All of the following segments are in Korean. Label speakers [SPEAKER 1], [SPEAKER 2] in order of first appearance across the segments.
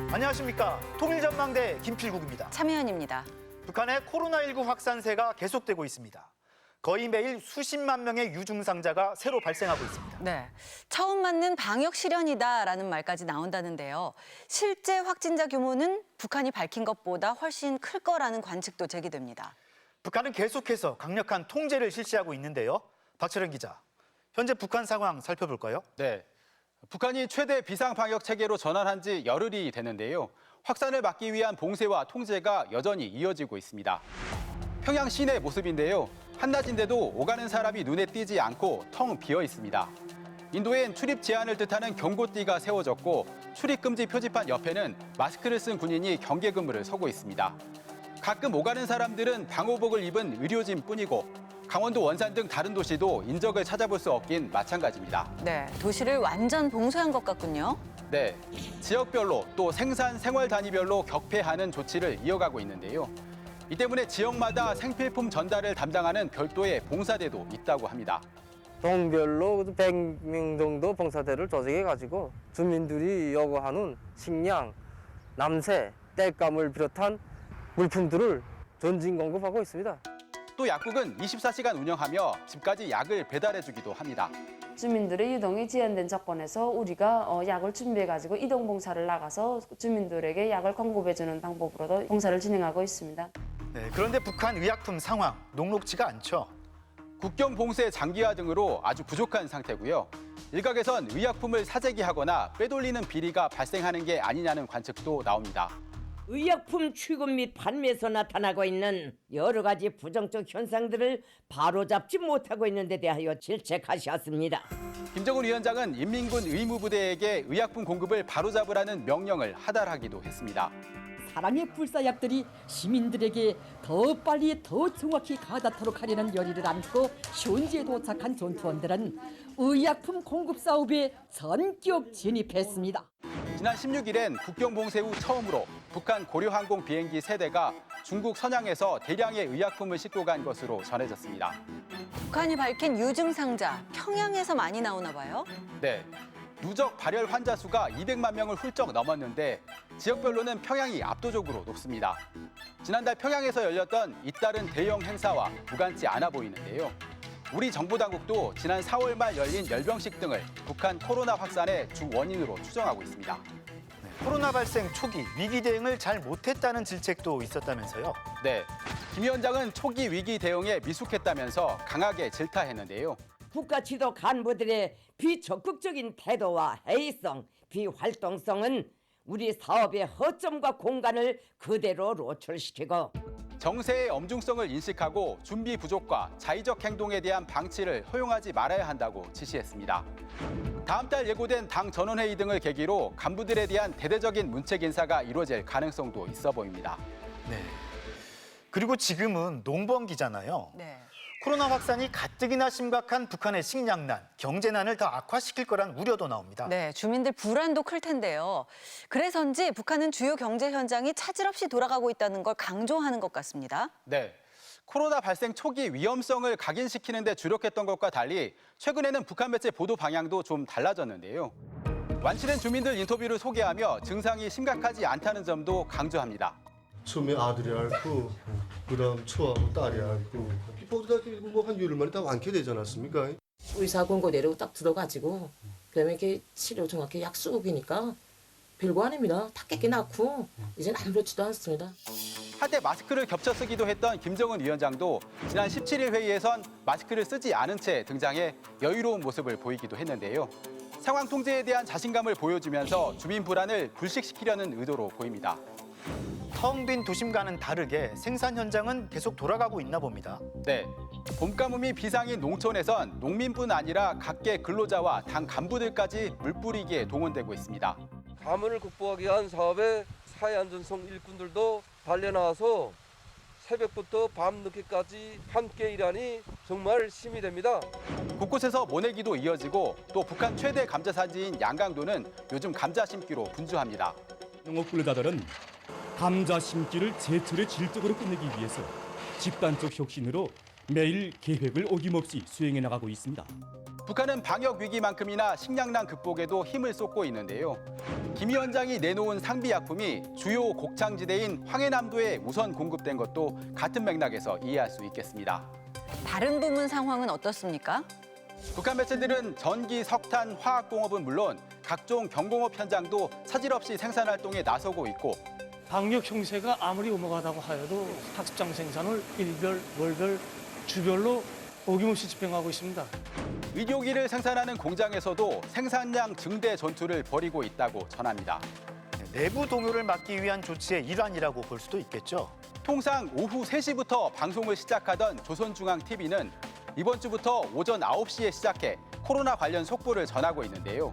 [SPEAKER 1] 안녕하십니까. 통일전망대 김필국입니다.
[SPEAKER 2] 참여연입니다.
[SPEAKER 1] 북한의 코로나19 확산세가 계속되고 있습니다. 거의 매일 수십만 명의 유증상자가 새로 발생하고 있습니다.
[SPEAKER 2] 네, 처음 맞는 방역 실현이다라는 말까지 나온다는데요. 실제 확진자 규모는 북한이 밝힌 것보다 훨씬 클 거라는 관측도 제기됩니다.
[SPEAKER 1] 북한은 계속해서 강력한 통제를 실시하고 있는데요. 박철현 기자, 현재 북한 상황 살펴볼까요?
[SPEAKER 3] 네, 북한이 최대 비상방역 체계로 전환한 지 열흘이 되는데요. 확산을 막기 위한 봉쇄와 통제가 여전히 이어지고 있습니다. 평양 시내 모습인데요. 한낮인데도 오가는 사람이 눈에 띄지 않고 텅 비어 있습니다. 인도엔 출입 제한을 뜻하는 경고띠가 세워졌고 출입 금지 표지판 옆에는 마스크를 쓴 군인이 경계 근무를 서고 있습니다. 가끔 오가는 사람들은 방호복을 입은 의료진뿐이고 강원도 원산 등 다른 도시도 인적을 찾아볼 수 없긴 마찬가지입니다.
[SPEAKER 2] 네, 도시를 완전 봉쇄한 것 같군요.
[SPEAKER 3] 네, 지역별로 또 생산 생활 단위별로 격폐하는 조치를 이어가고 있는데요. 이 때문에 지역마다 생필품 전달을 담당하는 별도의 봉사대도 있다고 합니다.
[SPEAKER 4] 동별로 100명 정도 봉사대를 조직해가지고 주민들이 요구하는 식량, 남새, 땔감을 비롯한 물품들을 전진 공급하고 있습니다.
[SPEAKER 3] 또 약국은 24시간 운영하며 집까지 약을 배달해주기도 합니다.
[SPEAKER 5] 주민들의 이동이 제한된 조건에서 우리가 약을 준비해가지고 이동 봉사를 나가서 주민들에게 약을 공급해주는 방법으로도 봉사를 진행하고 있습니다.
[SPEAKER 1] 네, 그런데 북한 의약품 상황 녹록지가 않죠.
[SPEAKER 3] 국경 봉쇄 장기화 등으로 아주 부족한 상태고요. 일각에선 의약품을 사재기하거나 빼돌리는 비리가 발생하는 게 아니냐는 관측도 나옵니다.
[SPEAKER 6] 의약품 취급 및 판매에서 나타나고 있는 여러 가지 부정적 현상들을 바로잡지 못하고 있는 데 대하여 질책하셨습니다.
[SPEAKER 3] 김정은 위원장은 인민군 의무부대에게 의약품 공급을 바로잡으라는 명령을 하달하기도 했습니다.
[SPEAKER 7] 사랑의 불사약들이 시민들에게 더 빨리 더 정확히 가닿도록 하려는 열의를 안고 현지에 도착한 전투원들은 의약품 공급 사업에 전격 진입했습니다.
[SPEAKER 3] 지난 16일엔 국경 봉쇄 후 처음으로 북한 고려항공 비행기 3대가 중국 선양에서 대량의 의약품을 싣고 간 것으로 전해졌습니다.
[SPEAKER 2] 북한이 밝힌 유증상자, 평양에서 많이 나오나 봐요.
[SPEAKER 3] 네, 누적 발열 환자 수가 200만 명을 훌쩍 넘었는데 지역별로는 평양이 압도적으로 높습니다. 지난달 평양에서 열렸던 잇따른 대형 행사와 무관치 않아 보이는데요. 우리 정부 당국도 지난 4월 말 열린 열병식 등을 북한 코로나 확산의 주 원인으로 추정하고 있습니다.
[SPEAKER 1] 네, 코로나 발생 초기 위기 대응을 잘 못했다는 질책도 있었다면서요.
[SPEAKER 3] 네, 김 위원장은 초기 위기 대응에 미숙했다면서 강하게 질타했는데요.
[SPEAKER 6] 국가 지도 간부들의 비적극적인 태도와 해이성, 비활동성은 우리 사업의 허점과 공간을 그대로 노출시키고
[SPEAKER 3] 정세의 엄중성을 인식하고 준비 부족과 자의적 행동에 대한 방치를 허용하지 말아야 한다고 지시했습니다. 다음 달 예고된 당 전원회의 등을 계기로 간부들에 대한 대대적인 문책 인사가 이루어질 가능성도 있어 보입니다.
[SPEAKER 1] 네. 그리고 지금은 농번기잖아요.
[SPEAKER 2] 네.
[SPEAKER 1] 코로나 확산이 가뜩이나 심각한 북한의 식량난, 경제난을 더 악화시킬 거란 우려도 나옵니다.
[SPEAKER 2] 네, 주민들 불안도 클 텐데요. 그래서인지 북한은 주요 경제 현장이 차질 없이 돌아가고 있다는 걸 강조하는 것 같습니다.
[SPEAKER 3] 네, 코로나 발생 초기 위험성을 각인시키는 데 주력했던 것과 달리 최근에는 북한 매체 보도 방향도 좀 달라졌는데요. 완치된 주민들 인터뷰를 소개하며 증상이 심각하지 않다는 점도 강조합니다.
[SPEAKER 8] 처음에 아들이 앓고 그다음 처하고 딸이 앓고 보다 뭐한 열흘 만에 다 완쾌되지 않았습니까?
[SPEAKER 9] 의사 권고 내리고 딱 들어가지고 그다음에 이렇게 치료 정확히 약속이니까 별거 아닙니다. 다 깨끗이 낫고 이제는 아무렇지도 않습니다.
[SPEAKER 3] 한때 마스크를 겹쳐 쓰기도 했던 김정은 위원장도 지난 17일 회의에선 마스크를 쓰지 않은 채 등장해 여유로운 모습을 보이기도 했는데요. 상황 통제에 대한 자신감을 보여주면서 주민 불안을 불식시키려는 의도로 보입니다.
[SPEAKER 1] 텅 빈 도심과는 다르게 생산 현장은 계속 돌아가고 있나 봅니다.
[SPEAKER 3] 네, 봄가뭄이 비상인 농촌에선 농민뿐 아니라 각계 근로자와 당 간부들까지 물뿌리기에 동원되고 있습니다.
[SPEAKER 10] 가뭄을 극복하기 위한 사업에 사회안전성 일꾼들도 달려나와서 새벽부터 밤늦게까지 함께 일하니 정말 힘이 됩니다.
[SPEAKER 3] 곳곳에서 모내기도 이어지고 또 북한 최대 감자산지인 양강도는 요즘 감자 심기로 분주합니다.
[SPEAKER 11] 농업근로자들은 감자 심기를 제철의 질적으로 끝내기 위해서 집단적 혁신으로 매일 계획을 어김없이 수행해 나가고 있습니다.
[SPEAKER 3] 북한은 방역 위기만큼이나 식량난 극복에도 힘을 쏟고 있는데요. 김 위원장이 내놓은 상비약품이 주요 곡창지대인 황해남도에 우선 공급된 것도 같은 맥락에서 이해할 수 있겠습니다.
[SPEAKER 2] 다른 부문 상황은 어떻습니까?
[SPEAKER 3] 북한 매체들은 전기, 석탄, 화학공업은 물론 각종 경공업 현장도 차질 없이 생산 활동에 나서고 있고
[SPEAKER 12] 방역 형세가 아무리 엄혹하다고 하여도 학습장 생산을 일별, 월별, 주별로 어김없이 집행하고 있습니다.
[SPEAKER 3] 의료기를 생산하는 공장에서도 생산량 증대 전투를 벌이고 있다고 전합니다.
[SPEAKER 1] 내부 동요를 막기 위한 조치의 일환이라고 볼 수도 있겠죠.
[SPEAKER 3] 통상 오후 3시부터 방송을 시작하던 조선중앙TV는 이번 주부터 오전 9시에 시작해 코로나 관련 속보를 전하고 있는데요.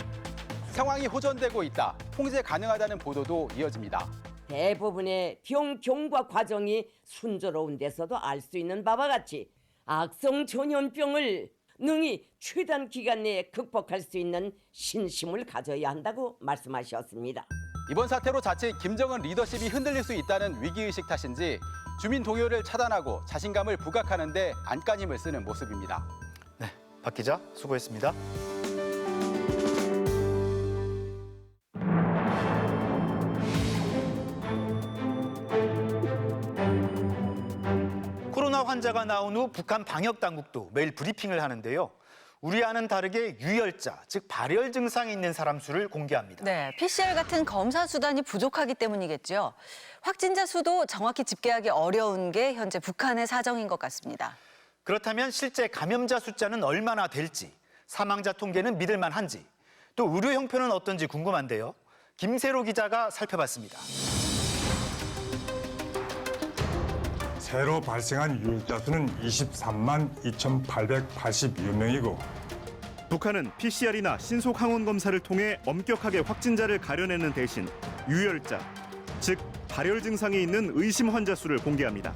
[SPEAKER 3] 상황이 호전되고 있다, 통제 가능하다는 보도도 이어집니다.
[SPEAKER 6] 대부분의 병 경과 과정이 순조로운 데서도 알 수 있는 바와 같이 악성 전염병을 능히 최단 기간 내에 극복할 수 있는 신심을 가져야 한다고 말씀하셨습니다.
[SPEAKER 3] 이번 사태로 자칫 김정은 리더십이 흔들릴 수 있다는 위기의식 탓인지 주민 동요를 차단하고 자신감을 부각하는 데 안간힘을 쓰는 모습입니다.
[SPEAKER 1] 네, 박 기자 수고했습니다. 코로나 환자가 나온 후 북한 방역 당국도 매일 브리핑을 하는데요. 우리와는 다르게 유혈자, 즉 발열 증상이 있는 사람 수를 공개합니다.
[SPEAKER 2] 네, PCR 같은 검사 수단이 부족하기 때문이겠죠. 확진자 수도 정확히 집계하기 어려운 게 현재 북한의 사정인 것 같습니다.
[SPEAKER 1] 그렇다면 실제 감염자 숫자는 얼마나 될지, 사망자 통계는 믿을 만한지, 또 의료 형편은 어떤지 궁금한데요. 김세로 기자가 살펴봤습니다.
[SPEAKER 13] 새로 발생한 유혈자 수는 23만 2,882명이고
[SPEAKER 11] 북한은 PCR이나 신속 항원 검사를 통해 엄격하게 확진자를 가려내는 대신 유혈자, 즉 발열 증상이 있는 의심 환자 수를 공개합니다.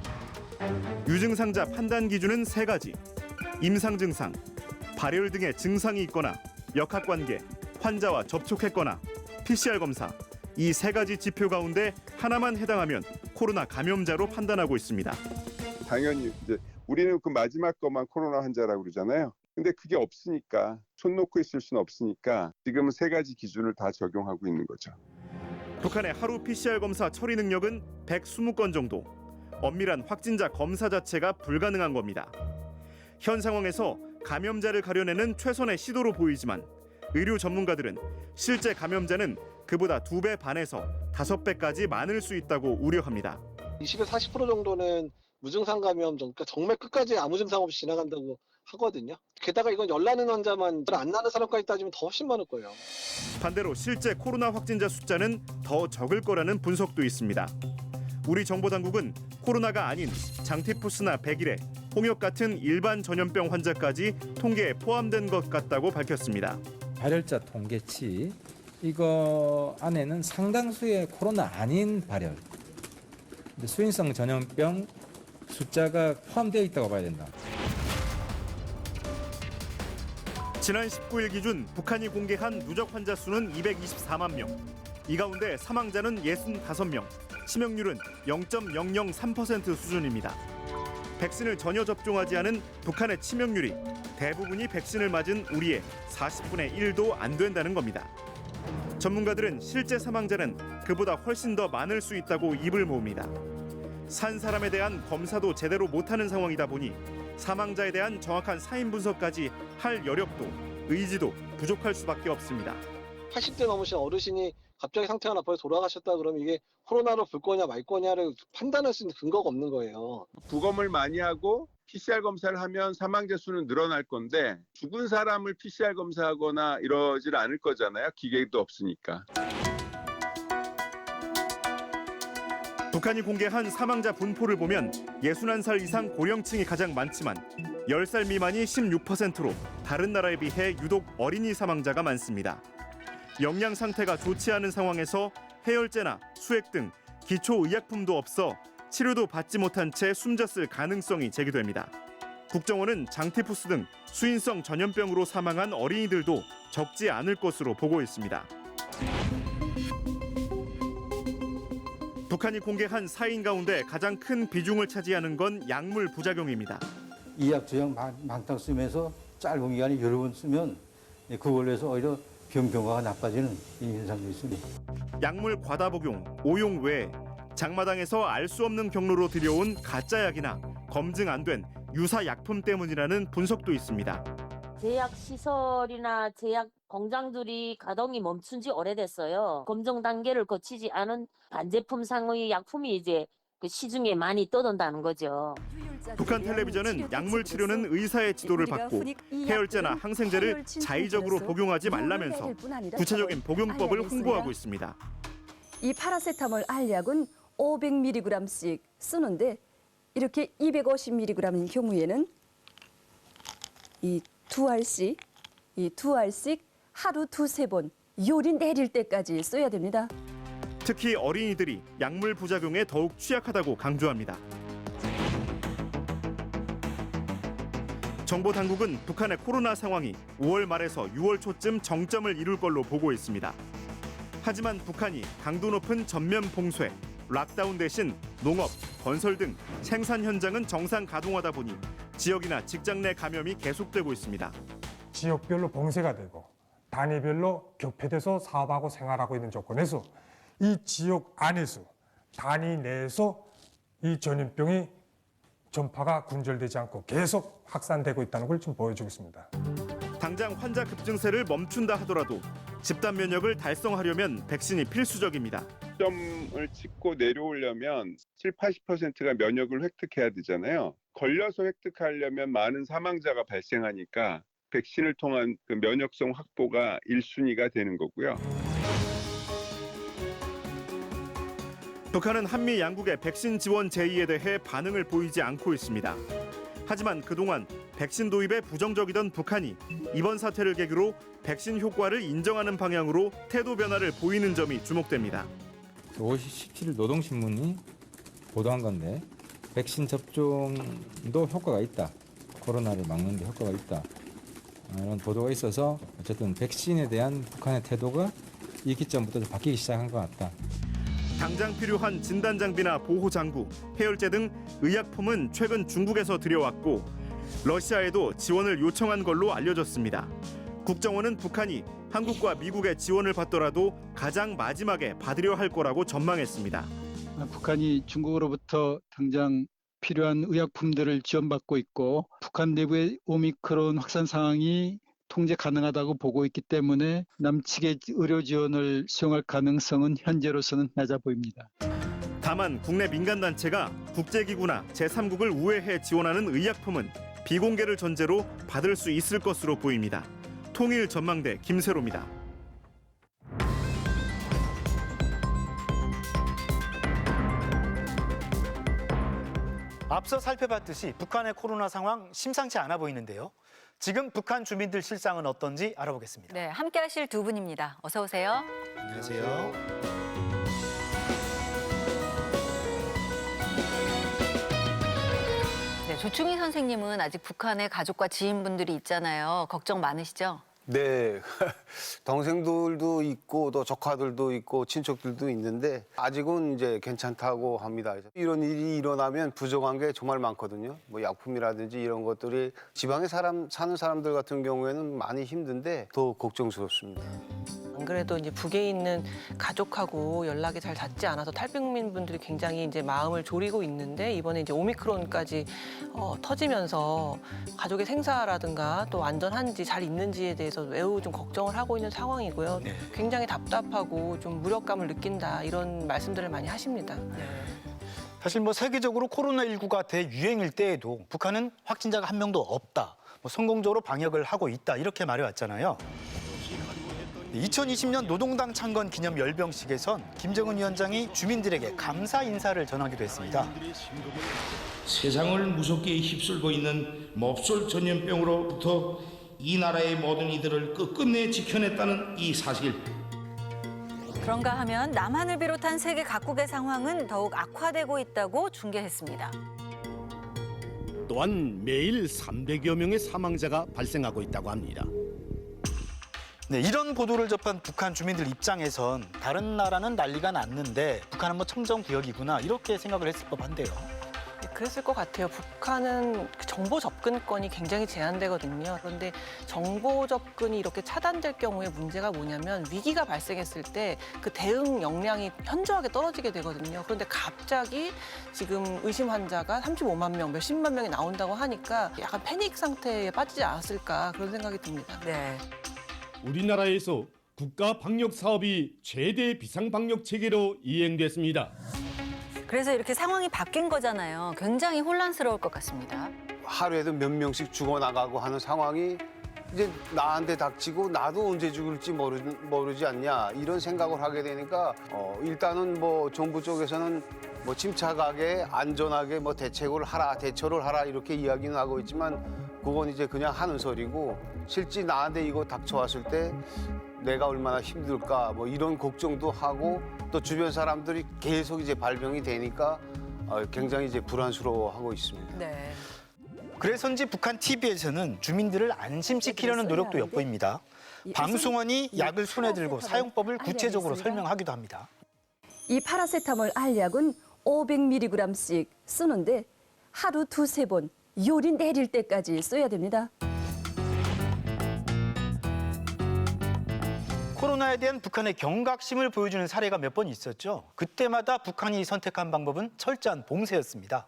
[SPEAKER 11] 유증상자 판단 기준은 3가지. 임상 증상, 발열 등의 증상이 있거나 역학관계, 환자와 접촉했거나 PCR 검사, 이 3가지 지표 가운데 하나만 해당하면 코로나 감염자로 판단하고 있습니다.
[SPEAKER 14] 당연히 이제 우리는 그 마지막 것만 코로나 환자라고 그러잖아요. 근데 그게 없으니까 손 놓고 있을 수는 없으니까 지금은 3가지 기준을 다 적용하고 있는 거죠.
[SPEAKER 11] 북한의 하루 PCR 검사 처리 능력은 120건 정도. 엄밀한 확진자 검사 자체가 불가능한 겁니다. 현 상황에서 감염자를 가려내는 최선의 시도로 보이지만 의료 전문가들은 실제 감염자는 그보다 2배 반에서 5배까지 많을 수 있다고 우려합니다.
[SPEAKER 15] 20에서 40% 정도는 무증상 감염, 그러니까 정말 끝까지 아무 증상 없이 지나간다고 하거든요. 게다가 이건 열 나는 환자만 안 나는 사람까지 따지면 더 훨씬 많을 거예요.
[SPEAKER 11] 반대로 실제 코로나 확진자 숫자는 더 적을 거라는 분석도 있습니다. 우리 정보당국은 코로나가 아닌 장티푸스나 백일해, 홍역 같은 일반 전염병 환자까지 통계에 포함된 것 같다고 밝혔습니다.
[SPEAKER 16] 발열자 통계치 이거 안에는 상당수의 코로나 아닌 발열, 수인성 전염병 숫자가 포함되어 있다고 봐야 된다.
[SPEAKER 11] 지난 19일 기준 북한이 공개한 누적 환자 수는 224만 명. 이 가운데 사망자는 65명, 치명률은 0.003% 수준입니다. 백신을 전혀 접종하지 않은 북한의 치명률이 대부분이 백신을 맞은 우리의 40분의 1도 안 된다는 겁니다. 전문가들은 실제 사망자는 그보다 훨씬 더 많을 수 있다고 입을 모읍니다. 산 사람에 대한 검사도 제대로 못하는 상황이다 보니 사망자에 대한 정확한 사인 분석까지 할 여력도 의지도 부족할 수밖에 없습니다.
[SPEAKER 15] 80대 넘으신 어르신이 갑자기 상태가 나빠서 돌아가셨다 그러면 이게 코로나로 볼 거냐 말 거냐를 판단할 수 있는 근거가 없는 거예요.
[SPEAKER 14] 부검을 많이 하고 PCR 검사를 하면 사망자 수는 늘어날 건데 죽은 사람을 PCR 검사하거나 이러질 않을 거잖아요. 기계도 없으니까.
[SPEAKER 11] 북한이 공개한 사망자 분포를 보면 61살 이상 고령층이 가장 많지만 10살 미만이 16%로 다른 나라에 비해 유독 어린이 사망자가 많습니다. 영양 상태가 좋지 않은 상황에서 해열제나 수액 등 기초의약품도 없어 치료도 받지 못한 채 숨졌을 가능성이 제기됩니다. 국정원은 장티푸스 등 수인성 전염병으로 사망한 어린이들도 적지 않을 것으로 보고 있습니다. 북한이 공개한 사인 가운데 가장 큰 비중을 차지하는 건 약물 부작용입니다.
[SPEAKER 17] 이약 주형 망탕 쓰면서 짧은 기간에 여러 번 쓰면 그 원래서 오히려 병화가 나빠지는 이 현상도 있습니다.
[SPEAKER 11] 약물 과다 복용, 오용 외에 장마당에서 알 수 없는 경로로 들여온 가짜 약이나 검증 안 된 유사 약품 때문이라는 분석도 있습니다.
[SPEAKER 18] 제약 시설이나 제약 공장들이 가동이 멈춘 지 오래됐어요. 검증 단계를 거치지 않은 반제품상의 약품이 이제 그 시중에 많이 떠돈다는 거죠.
[SPEAKER 11] 북한 텔레비전은 약물 치료는 의사의 지도를 받고 해열제나 항생제를 자의적으로 복용하지 말라면서 구체적인 복용법을 홍보하고 있습니다.
[SPEAKER 7] 이 파라세타몰 알약은 500mg씩 쓰는데 이렇게 250mg인 경우에는 이 두 알씩 하루 2-3번 열이 내릴 때까지 써야 됩니다.
[SPEAKER 11] 특히 어린이들이 약물 부작용에 더욱 취약하다고 강조합니다. 정보 당국은 북한의 코로나 상황이 5월 말에서 6월 초쯤 정점을 이룰 걸로 보고 있습니다. 하지만 북한이 강도 높은 전면 봉쇄, 락다운 대신 농업, 건설 등 생산 현장은 정상 가동하다 보니 지역이나 직장 내 감염이 계속되고 있습니다.
[SPEAKER 13] 지역별로 봉쇄가 되고 단위별로 격폐돼서 사업하고 생활하고 있는 조건에서 이 지역 안에서 단위 내에서 이 전염병이 전파가 군절되지 않고 계속 확산되고 있다는 걸 지금 보여주고 있습니다.
[SPEAKER 11] 당장 환자 급증세를 멈춘다 하더라도 집단 면역을 달성하려면 백신이 필수적입니다.
[SPEAKER 14] 점을 찍고 내려오려면 70-80%가 면역을 획득해야 되잖아요. 걸려서 획득하려면 많은 사망자가 발생하니까 백신을 통한 그 면역성 확보가 1순위가 되는 거고요.
[SPEAKER 11] 북한은 한미 양국의 백신 지원 제의에 대해 반응을 보이지 않고 있습니다. 하지만 그동안 백신 도입에 부정적이던 북한이 이번 사태를 계기로 백신 효과를 인정하는 방향으로 태도 변화를 보이는 점이 주목됩니다.
[SPEAKER 16] 5월 17일 노동신문이 보도한 건데 백신 접종도 효과가 있다. 코로나를 막는 데 효과가 있다. 이런 보도가 있어서 어쨌든 백신에 대한 북한의 태도가 이 기점부터 좀 바뀌기 시작한 것 같다.
[SPEAKER 11] 당장 필요한 진단 장비나 보호 장구, 해열제 등 의약품은 최근 중국에서 들여왔고 러시아에도 지원을 요청한 걸로 알려졌습니다. 국정원은 북한이 한국과 미국의 지원을 받더라도 가장 마지막에 받으려 할 거라고 전망했습니다.
[SPEAKER 19] 북한이 중국으로부터 당장 필요한 의약품들을 지원받고 있고 북한 내부의 오미크론 확산 상황이 통제 가능하다고 보고 있기 때문에 남측의 의료 지원을 수용할 가능성은 현재로서는 낮아 보입니다.
[SPEAKER 11] 다만 국내 민간단체가 국제기구나 제3국을 우회해 지원하는 의약품은 비공개를 전제로 받을 수 있을 것으로 보입니다. 통일전망대 김세로입니다.
[SPEAKER 1] 앞서 살펴봤듯이 북한의 코로나 상황 심상치 않아 보이는데요. 지금 북한 주민들 실상은 어떤지 알아보겠습니다.
[SPEAKER 2] 네, 함께하실 두 분입니다. 어서 오세요.
[SPEAKER 1] 안녕하세요.
[SPEAKER 2] 네, 조충희 선생님은 아직 북한에 가족과 지인분들이 있잖아요. 걱정 많으시죠?
[SPEAKER 20] 네, 동생들도 있고 또 조카들도 있고 친척들도 있는데 아직은 이제 괜찮다고 합니다. 이런 일이 일어나면 부족한 게 정말 많거든요. 뭐 약품이라든지 이런 것들이 지방에 사는 사람들 같은 경우에는 많이 힘든데 더 걱정스럽습니다.
[SPEAKER 21] 안 그래도 이제 북에 있는 가족하고 연락이 잘 닿지 않아서 탈북민 분들이 굉장히 이제 마음을 졸이고 있는데 이번에 이제 오미크론까지 터지면서 가족의 생사라든가 또 안전한지 잘 있는지에 대해서 매우 좀 걱정을 하고 있는 상황이고요.
[SPEAKER 1] 네.
[SPEAKER 21] 굉장히 답답하고 좀 무력감을 느낀다 이런 말씀들을 많이 하십니다.
[SPEAKER 1] 사실 뭐 세계적으로 코로나19가 대유행일 때에도 북한은 확진자가 한 명도 없다. 뭐 성공적으로 방역을 하고 있다. 이렇게 말해왔잖아요. 2020년 노동당 창건 기념 열병식에선 김정은 위원장이 주민들에게 감사 인사를 전하기도 했습니다.
[SPEAKER 22] 세상을 무섭게 휩쓸고 있는 몹쓸 전염병으로부터 이 나라의 모든 이들을 끝끝내 지켜냈다는 이 사실.
[SPEAKER 2] 그런가 하면 남한을 비롯한 세계 각국의 상황은 더욱 악화되고 있다고 중계했습니다.
[SPEAKER 23] 또한 매일 300여 명의 사망자가 발생하고 있다고 합니다.
[SPEAKER 1] 네, 이런 보도를 접한 북한 주민들 입장에선 다른 나라는 난리가 났는데 북한은 뭐 청정구역이구나 이렇게 생각을 했을 법한데요.
[SPEAKER 21] 그랬을 것 같아요. 북한은 정보 접근권이 굉장히 제한되거든요. 그런데 정보 접근이 이렇게 차단될 경우에 문제가 뭐냐면 위기가 발생했을 때 그 대응 역량이 현저하게 떨어지게 되거든요. 그런데 갑자기 지금 의심 환자가 35만 명, 몇십만 명이 나온다고 하니까 약간 패닉 상태에 빠지지 않았을까 그런 생각이 듭니다.
[SPEAKER 2] 네.
[SPEAKER 23] 우리나라에서 국가 방역 사업이 최대 비상 방역 체계로 이행됐습니다.
[SPEAKER 2] 그래서 이렇게 상황이 바뀐 거잖아요. 굉장히 혼란스러울 것 같습니다.
[SPEAKER 20] 하루에도 몇 명씩 죽어나가고 하는 상황이 이제 나한테 닥치고 나도 언제 죽을지 모르지 않냐 이런 생각을 하게 되니까 일단은 뭐 정부 쪽에서는 뭐 침착하게 안전하게 뭐 대처를 하라 이렇게 이야기는 하고 있지만 그건 이제 그냥 하는 소리고 실제 나한테 이거 닥쳐왔을 때 내가 얼마나 힘들까 뭐 이런 걱정도 하고 또 주변 사람들이 계속 이제 발병이 되니까 굉장히 이제 불안스러워하고 있습니다.
[SPEAKER 2] 네.
[SPEAKER 1] 그래서인지 북한 TV에서는 주민들을 안심시키려는 노력도 엿보입니다. 방송원이 약을 손에 들고 사용법을 구체적으로 설명하기도 합니다.
[SPEAKER 7] 이 파라세타몰 알약은 500mg씩 쓰는데 하루 2-3번 열이 내릴 때까지 써야 됩니다.
[SPEAKER 1] 코로나에 대한 북한의 경각심을 보여주는 사례가 몇 번 있었죠. 그때마다 북한이 선택한 방법은 철저한 봉쇄였습니다.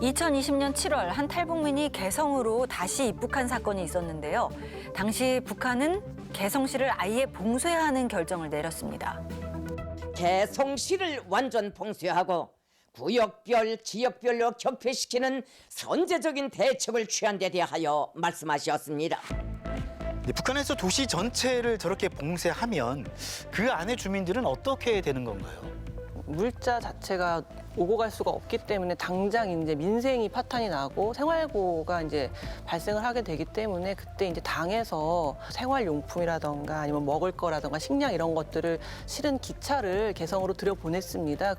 [SPEAKER 2] 2020년 7월 한 탈북민이 개성으로 다시 입국한 사건이 있었는데요. 당시 북한은 개성시를 아예 봉쇄하는 결정을 내렸습니다.
[SPEAKER 6] 개성시를 완전 봉쇄하고 구역별, 지역별로 격퇴시키는 선제적인 대책을 취한 데 대하여 말씀하셨습니다.
[SPEAKER 1] 북한에서 도시 전체를 저렇게 봉쇄하면 그 안에 주민들은 어떻게 되는 건가요?
[SPEAKER 21] 물자 자체가 오고 갈 수가 없기 때문에 당장 이제 민생이 파탄이 나고 생활고가 이제 발생을 하게 되기 때문에 그때 이제 당에서 생활용품이라던가 아니면 먹을 거라던가 식량 이런 것들을 실은 기차를 개성으로 들여보냈습니다.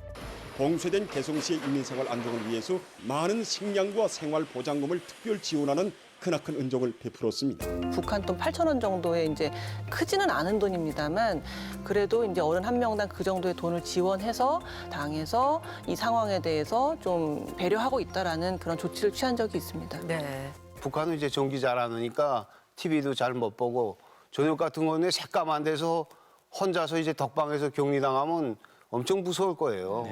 [SPEAKER 4] 봉쇄된 개성시의 인민생활 안정을 위해서 많은 식량과 생활 보장금을 특별 지원하는 크나큰 은총을 베풀었습니다.
[SPEAKER 21] 북한 돈 8,000원 정도의 이제 크지는 않은 돈입니다만 그래도 이제 어른 한 명당 그 정도의 돈을 지원해서 당에서 이 상황에 대해서 좀 배려하고 있다라는 그런 조치를 취한 적이 있습니다.
[SPEAKER 2] 네.
[SPEAKER 20] 북한은 이제 전기 잘 안 오니까 TV도 잘 못 보고 저녁 같은 거는 새까만 데서 혼자서 이제 덕방에서 격리당하면 엄청 무서울 거예요.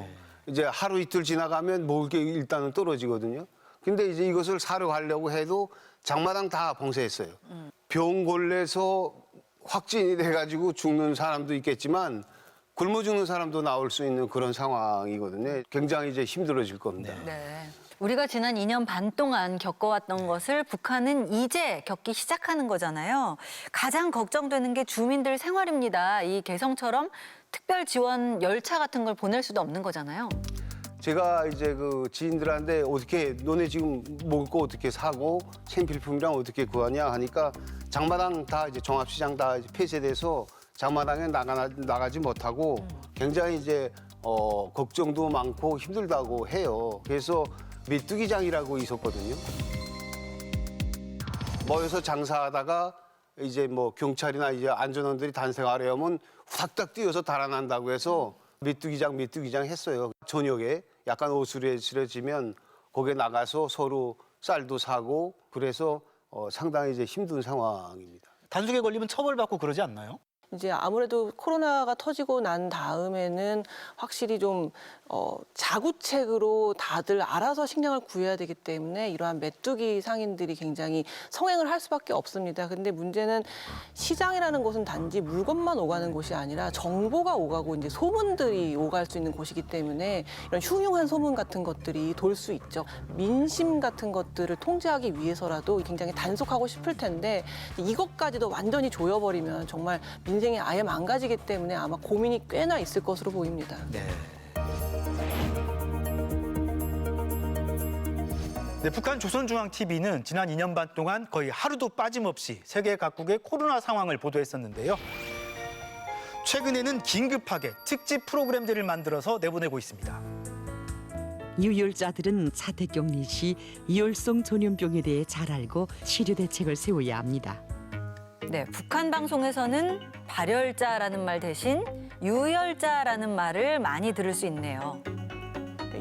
[SPEAKER 20] 이제 하루 이틀 지나가면 먹을 게 일단은 떨어지거든요. 근데 이제 이것을 사러 가려고 해도 장마당 다 봉쇄했어요. 병 걸려서 확진이 돼가지고 죽는 사람도 있겠지만 굶어 죽는 사람도 나올 수 있는 그런 상황이거든요. 굉장히 이제 힘들어질 겁니다.
[SPEAKER 2] 네. 우리가 지난 2년 반 동안 겪어왔던 것을 북한은 이제 겪기 시작하는 거잖아요. 가장 걱정되는 게 주민들 생활입니다. 이 개성처럼 특별 지원 열차 같은 걸 보낼 수도 없는 거잖아요.
[SPEAKER 20] 제가 이제 그 지인들한테 어떻게 너네 지금 먹을 거 어떻게 사고 생필품이랑 어떻게 구하냐 하니까 장마당 다 이제 종합시장 다 이제 폐쇄돼서 장마당에 나가지 못하고 굉장히 이제 걱정도 많고 힘들다고 해요. 그래서 메뚜기장이라고 있었거든요. 모여서 장사하다가 이제 뭐 경찰이나 이제 안전원들이 단속하려면 후닥닥 뛰어서 달아난다고 해서 메뚜기장 했어요. 저녁에 약간 어수선해지면 거기에 나가서 서로 쌀도 사고 그래서 상당히 이제 힘든 상황입니다.
[SPEAKER 1] 단속에 걸리면 처벌받고 그러지 않나요?
[SPEAKER 21] 이제 아무래도 코로나가 터지고 난 다음에는 확실히 좀 자구책으로 다들 알아서 식량을 구해야 되기 때문에 이러한 메뚜기 상인들이 굉장히 성행을 할 수밖에 없습니다. 근데 문제는 시장이라는 곳은 단지 물건만 오가는 곳이 아니라 정보가 오가고 이제 소문들이 오갈 수 있는 곳이기 때문에 이런 흉흉한 소문 같은 것들이 돌 수 있죠. 민심 같은 것들을 통제하기 위해서라도 굉장히 단속하고 싶을 텐데 이것까지도 완전히 조여버리면 정말 민생이 아예 망가지기 때문에 아마 고민이 꽤나 있을 것으로 보입니다.
[SPEAKER 1] 네. 네, 북한 조선중앙TV는 지난 2년 반 동안 거의 하루도 빠짐없이 세계 각국의 코로나 상황을 보도했었는데요. 최근에는 긴급하게 특집 프로그램들을 만들어서 내보내고 있습니다.
[SPEAKER 5] 유혈자들은 자택격리 시 이열성 전염병에 대해 잘 알고 치료 대책을 세워야 합니다.
[SPEAKER 2] 네, 북한 방송에서는 발열자라는 말 대신 유혈자라는 말을 많이 들을 수 있네요.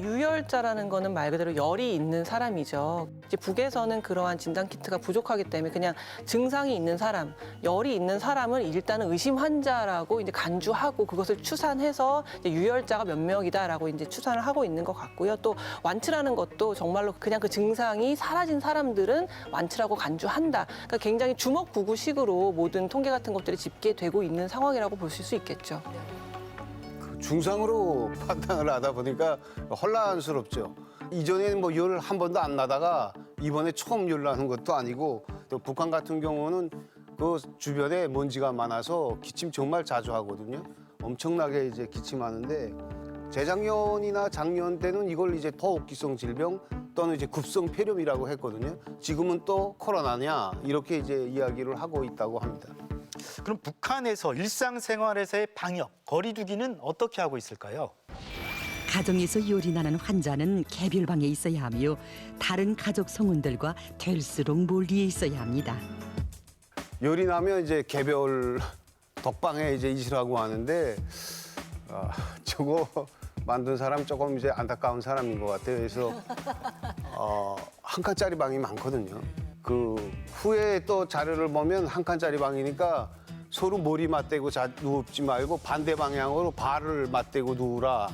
[SPEAKER 21] 유열자라는 거는 말 그대로 열이 있는 사람이죠. 이제 북에서는 그러한 진단 키트가 부족하기 때문에 그냥 증상이 있는 사람, 열이 있는 사람을 일단은 의심 환자라고 이제 간주하고 그것을 추산해서 이제 유열자가 몇 명이다라고 이제 추산을 하고 있는 것 같고요. 또 완치라는 것도 정말로 그냥 그 증상이 사라진 사람들은 완치라고 간주한다. 그러니까 굉장히 주먹구구식으로 모든 통계 같은 것들이 집계되고 있는 상황이라고 보실 수 있겠죠.
[SPEAKER 20] 중상으로 판단을 하다 보니까 혼란스럽죠. 이전에는 뭐 열 한 번도 안 나다가 이번에 처음 열 나는 것도 아니고 또 북한 같은 경우는 그 주변에 먼지가 많아서 기침 정말 자주 하거든요. 엄청나게 이제 기침하는데 재작년이나 작년 때는 이걸 이제 더혹기성 질병 또는 이제 급성 폐렴이라고 했거든요. 지금은 또 코로나냐 이렇게 이제 이야기를 하고 있다고 합니다.
[SPEAKER 1] 그럼 북한에서 일상생활에서의 방역, 거리두기는 어떻게 하고 있을까요?
[SPEAKER 5] 가정에서 열이 나는 환자는 개별방에 있어야 하며 다른 가족 성원들과 될수록 멀리에 있어야 합니다.
[SPEAKER 20] 열이 나면 이제 개별 덕방에 이제 있으라고 하는데 저거 만든 사람 조금 이제 안타까운 사람인 것 같아요. 그래서 한 칸짜리 방이 많거든요. 그 후에 또 자료를 보면 한 칸짜리 방이니까 서로 머리 맞대고 누우지 말고 반대 방향으로 발을 맞대고 누우라.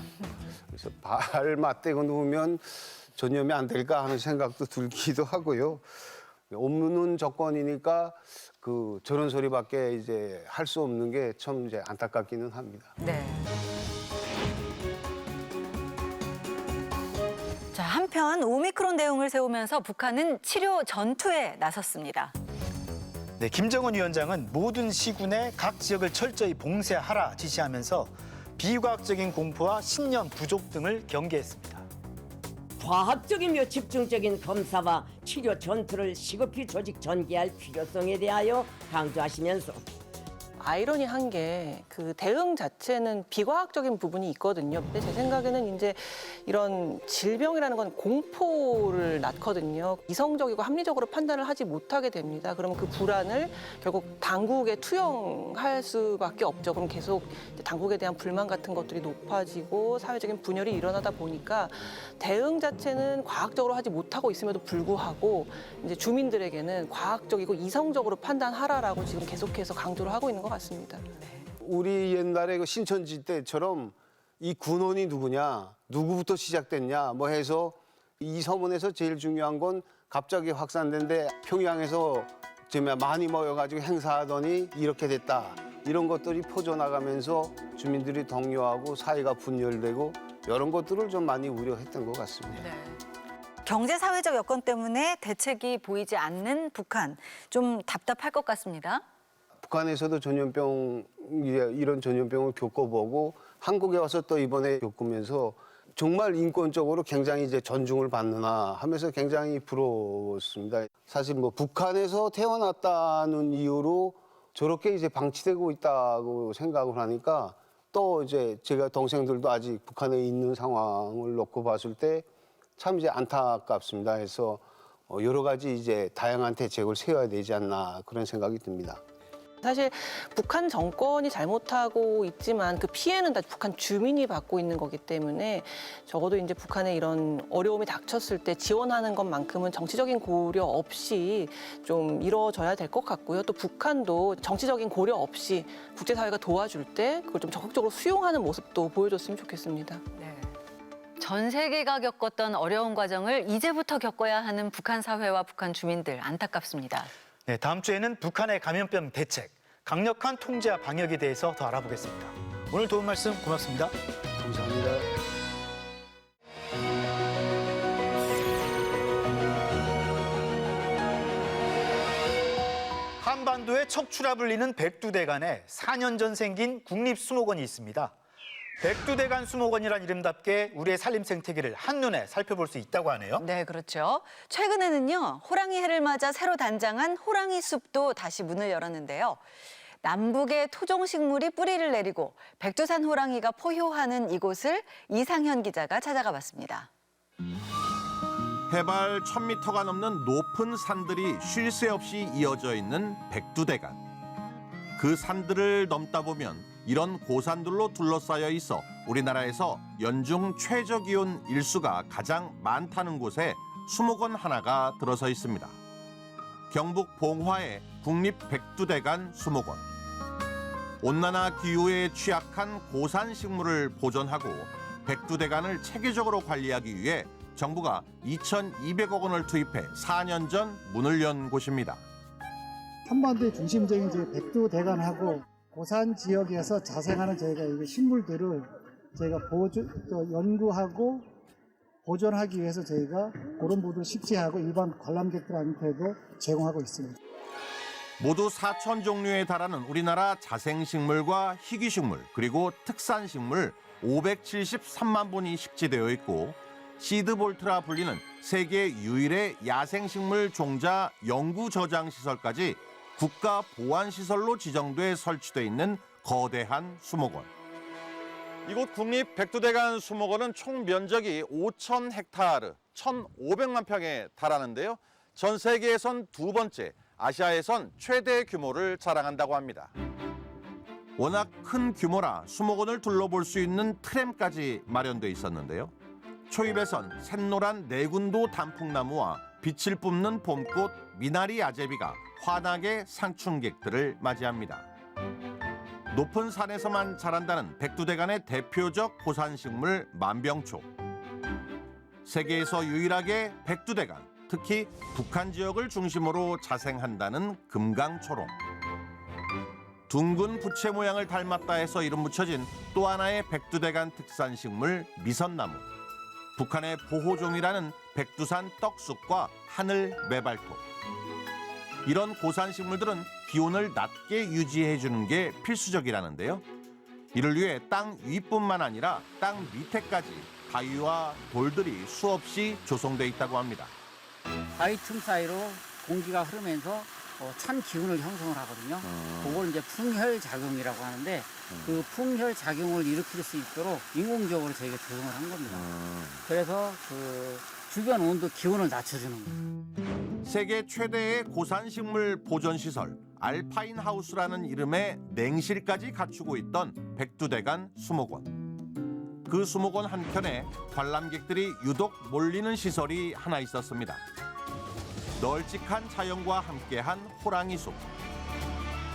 [SPEAKER 20] 그래서 발 맞대고 누우면 전염이 안 될까 하는 생각도 들기도 하고요. 없는 조건이니까 그 저런 소리밖에 이제 할 수 없는 게 참 이제 안타깝기는 합니다.
[SPEAKER 2] 네. 자, 한편 오미크론 대응을 세우면서 북한은 치료 전투에 나섰습니다.
[SPEAKER 1] 네, 김정은 위원장은 모든 시군의 각 지역을 철저히 봉쇄하라 지시하면서 비과학적인 공포와 신념 부족 등을 경계했습니다.
[SPEAKER 6] 과학적이며 집중적인 검사와 치료 전투를 시급히 조직 전개할 필요성에 대하여 강조하시면서
[SPEAKER 21] 아이러니한 게 그 대응 자체는 비과학적인 부분이 있거든요. 근데 제 생각에는 이제 이런 질병이라는 건 공포를 낳거든요. 이성적이고 합리적으로 판단을 하지 못하게 됩니다. 그러면 그 불안을 결국 당국에 투영할 수밖에 없죠. 그럼 계속 이제 당국에 대한 불만 같은 것들이 높아지고 사회적인 분열이 일어나다 보니까 대응 자체는 과학적으로 하지 못하고 있음에도 불구하고 이제 주민들에게는 과학적이고 이성적으로 판단하라라고 지금 계속해서 강조를 하고 있는 것 같습니다.
[SPEAKER 20] 우리 옛날에 그 신천지 때처럼 이 군원이 누구냐, 누구부터 시작됐냐 뭐 해서 이 서문에서 제일 중요한 건 갑자기 확산된데 평양에서 지금 많이 모여가지고 행사하더니 이렇게 됐다. 이런 것들이 퍼져나가면서 주민들이 동요하고 사회가 분열되고 이런 것들을 좀 많이 우려했던 것 같습니다.
[SPEAKER 2] 네. 경제 사회적 여건 때문에 대책이 보이지 않는 북한, 좀 답답할 것 같습니다.
[SPEAKER 20] 북한에서도 전염병, 이런 전염병을 겪어보고 한국에 와서 또 이번에 겪으면서 정말 인권적으로 굉장히 이제 존중을 받느나 하면서 굉장히 부러웠습니다. 사실 뭐 북한에서 태어났다는 이유로 저렇게 이제 방치되고 있다고 생각을 하니까 또 이제 제가 동생들도 아직 북한에 있는 상황을 놓고 봤을 때 참 이제 안타깝습니다. 그래서 여러 가지 이제 다양한 대책을 세워야 되지 않나 그런 생각이 듭니다.
[SPEAKER 21] 사실 북한 정권이 잘못하고 있지만 그 피해는 다 북한 주민이 받고 있는 거기 때문에 적어도 이제 북한에 이런 어려움이 닥쳤을 때 지원하는 것만큼은 정치적인 고려 없이 좀 이루어져야 될 것 같고요. 또 북한도 정치적인 고려 없이 국제사회가 도와줄 때 그걸 좀 적극적으로 수용하는 모습도 보여줬으면 좋겠습니다.
[SPEAKER 2] 네. 전 세계가 겪었던 어려운 과정을 이제부터 겪어야 하는 북한 사회와 북한 주민들 안타깝습니다.
[SPEAKER 1] 네, 다음 주에는 북한의 감염병 대책, 강력한 통제와 방역에 대해서 더 알아보겠습니다. 오늘 도움 말씀 고맙습니다.
[SPEAKER 20] 감사합니다.
[SPEAKER 1] 한반도의 척추라 불리는 백두대간에 4년 전 생긴 국립수목원이 있습니다. 백두대간 수목원이란 이름답게 우리의 산림 생태계를 한눈에 살펴볼 수 있다고 하네요.
[SPEAKER 2] 네, 그렇죠. 최근에는요, 호랑이 해를 맞아 새로 단장한 호랑이 숲도 다시 문을 열었는데요. 남북의 토종식물이 뿌리를 내리고 백두산 호랑이가 포효하는 이곳을 이상현 기자가 찾아가 봤습니다.
[SPEAKER 8] 해발 1000m가 넘는 높은 산들이 쉴 새 없이 이어져 있는 백두대간. 그 산들을 넘다 보면 이런 고산들로 둘러싸여 있어 우리나라에서 연중 최저 기온 일수가 가장 많다는 곳에 수목원 하나가 들어서 있습니다. 경북 봉화의 국립백두대간 수목원. 온난화 기후에 취약한 고산 식물을 보존하고 백두대간을 체계적으로 관리하기 위해 정부가 2,200억 원을 투입해 4년 전 문을 연 곳입니다.
[SPEAKER 9] 한반도의 중심적인 이제 백두대간하고 고산 지역에서 자생하는 저희가 이 식물들을 저희가 연구하고 보존하기 위해서 저희가 그런 부분을 식재하고 일반 관람객들한테도 제공하고 있습니다.
[SPEAKER 8] 모두 4천 종류에 달하는 우리나라 자생식물과 희귀식물 그리고 특산식물 573만 본이 식재되어 있고 시드볼트라 불리는 세계 유일의 야생식물 종자 연구 저장 시설까지 국가 보안시설로 지정돼 설치돼 있는 거대한 수목원. 이곳 국립 백두대간 수목원은 총 면적이 5,000헥타르, 1,500만 평에 달하는데요. 전 세계에선 두 번째, 아시아에선 최대 규모를 자랑한다고 합니다. 워낙 큰 규모라 수목원을 둘러볼 수 있는 트램까지 마련돼 있었는데요. 초입에선 샛노란 내군도 단풍나무와 빛을 뿜는 봄꽃 미나리 아제비가 환하게 상춘객들을 맞이합니다. 높은 산에서만 자란다는 백두대간의 대표적 고산식물 만병초. 세계에서 유일하게 백두대간, 특히 북한 지역을 중심으로 자생한다는 금강초롱. 둥근 부채 모양을 닮았다 해서 이름 붙여진 또 하나의 백두대간 특산식물 미선나무. 북한의 보호종이라는 백두산 떡쑥과 하늘 매발톱. 이런 고산식물들은 기온을 낮게 유지해주는 게 필수적이라는데요. 이를 위해 땅 위뿐만 아니라 땅 밑에까지 바위와 돌들이 수없이 조성돼 있다고 합니다.
[SPEAKER 10] 바위 틈 사이로 공기가 흐르면서 찬 기운을 형성을 하거든요. 그걸 이제 풍혈 작용이라고 하는데 그 풍혈 작용을 일으킬 수 있도록 인공적으로 저희가 조성을 한 겁니다. 그래서 그 주변 온도 기온을 낮춰주는 거예요.
[SPEAKER 8] 세계 최대의 고산식물 보존시설 알파인 하우스라는 이름의 냉실까지 갖추고 있던 백두대간 수목원. 그 수목원 한켠에 관람객들이 유독 몰리는 시설이 하나 있었습니다. 널찍한 자연과 함께한 호랑이 숲.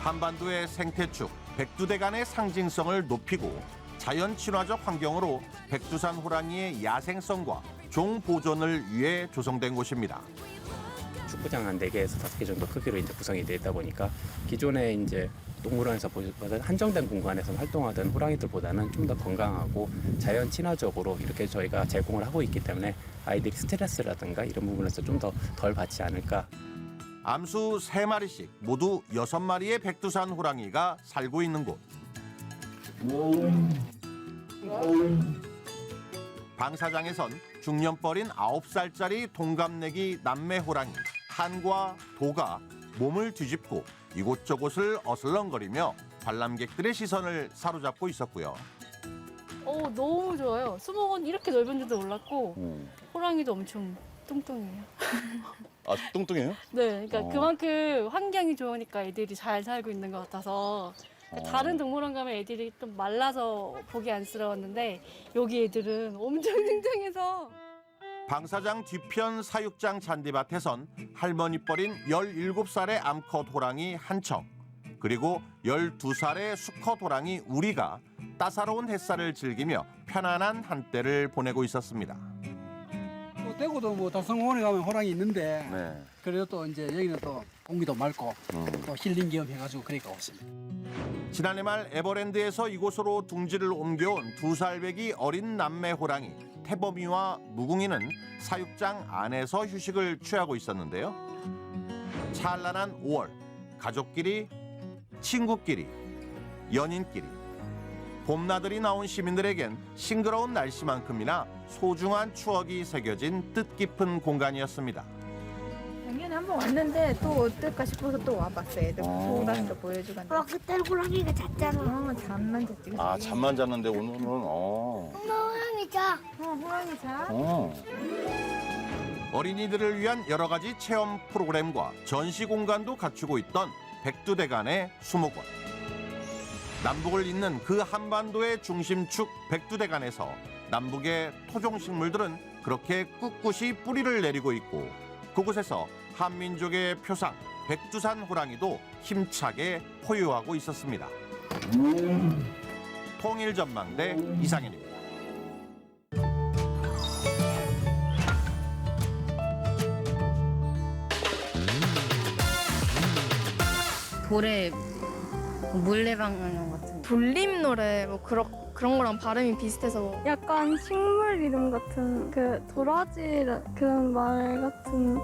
[SPEAKER 8] 한반도의 생태축 백두대간의 상징성을 높이고 자연 친화적 환경으로 백두산 호랑이의 야생성과 종 보존을 위해 조성된 곳입니다.
[SPEAKER 12] 축구장 한 4개에서 5개 정도 크기로 이제 구성이 되어 있다 보니까 기존에 이제 동물원에서 보던 한정된 공간에서 활동하던 호랑이들보다는 좀 더 건강하고 자연 친화적으로 이렇게 저희가 제공을 하고 있기 때문에 아이들이 스트레스라든가 이런 부분에서 좀 더 덜 받지 않을까.
[SPEAKER 8] 암수 3마리씩 모두 6마리의 백두산 호랑이가 살고 있는 곳. 방사장에선 중년뻘인 9살짜리 동갑내기 남매 호랑이 한과 도가 몸을 뒤집고 이곳저곳을 어슬렁거리며 관람객들의 시선을 사로잡고 있었고요.
[SPEAKER 24] 너무 좋아요. 수목원 이렇게 넓은 줄도 몰랐고 호랑이도 엄청 뚱뚱해요.
[SPEAKER 8] 아, 뚱뚱해요?
[SPEAKER 24] 네, 그러니까 그만큼 환경이 좋으니까 애들이 잘 살고 있는 것 같아서 다른 동물원 가면 애들이 좀 말라서 보기 안쓰러웠는데 여기 애들은 엄청 뚱뚱해서.
[SPEAKER 8] 방사장 뒤편 사육장 잔디밭에선 할머니 뻘인 17살의 암컷 호랑이 한청, 그리고 12살의 수컷 호랑이 우리가 따사로운 햇살을 즐기며 편안한 한때를 보내고 있었습니다.
[SPEAKER 25] 대구도 달성공원에 가면 호랑이 있는데 그래도 또 이제 여기는 또 공기도 맑고 또 힐링 겸 해가지고 그러니까 왔습니다.
[SPEAKER 8] 지난해 말 에버랜드에서 이곳으로 둥지를 옮겨온 2살배기 어린 남매 호랑이 태범이와 무궁이는 사육장 안에서 휴식을 취하고 있었는데요. 찬란한 5월, 가족끼리, 친구끼리, 연인끼리, 봄나들이 나온 시민들에겐 싱그러운 날씨만큼이나 소중한 추억이 새겨진 뜻깊은 공간이었습니다.
[SPEAKER 26] 작년에 한번 왔는데 또 어떨까 싶어서 또 와봤어요. 애들 호랑이도 보여주고.
[SPEAKER 27] 그때 호랑이가 잤잖아.
[SPEAKER 26] 잠만 잤지. 그치?
[SPEAKER 8] 아, 잠만 잤는데 오늘은
[SPEAKER 27] 호랑이 자.
[SPEAKER 26] 호랑이 자.
[SPEAKER 8] 어린이들을 위한 여러 가지 체험 프로그램과 전시 공간도 갖추고 있던 백두대간의 수목원. 남북을 잇는 그 한반도의 중심축 백두대간에서 남북의 토종식물들은 그렇게 꿋꿋이 뿌리를 내리고 있고 그곳에서 한민족의 표상 백두산 호랑이도 힘차게 포효하고 있었습니다. 통일전망대 이상현입니다.
[SPEAKER 3] 돌에 물레방아 같은
[SPEAKER 26] 돌림 노래 뭐 그런 거랑 발음이 비슷해서 약간 식물 이름 같은 그 도라지 그런 말 같은.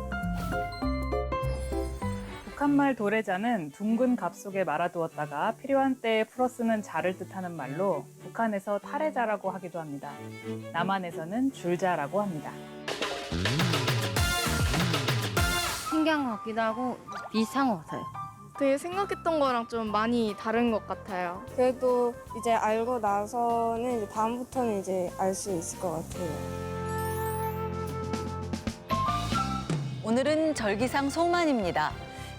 [SPEAKER 13] 북한말 도래자는 둥근 갑 속에 말아두었다가 필요한 때에 풀어 쓰는 자를 뜻하는 말로 북한에서 탈해자라고 하기도 합니다. 남한에서는 줄자라고 합니다.
[SPEAKER 3] 신기한 것 같기도 하고 비슷한 것 같아요.
[SPEAKER 26] 되게 생각했던 거랑 좀 많이 다른 것 같아요.
[SPEAKER 14] 그래도 이제 알고 나서는 이제 다음부터는 이제 알 수 있을 것 같아요.
[SPEAKER 2] 오늘은 절기상 소만입니다.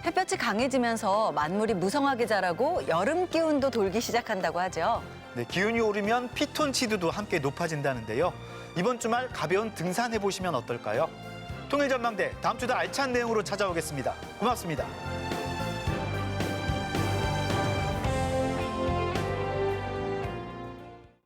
[SPEAKER 2] 햇볕이 강해지면서 만물이 무성하게 자라고 여름 기운도 돌기 시작한다고 하죠.
[SPEAKER 1] 네, 기온이 오르면 피톤치드도 함께 높아진다는데요. 이번 주말 가벼운 등산해 보시면 어떨까요? 통일전망대 다음 주도 알찬 내용으로 찾아오겠습니다. 고맙습니다.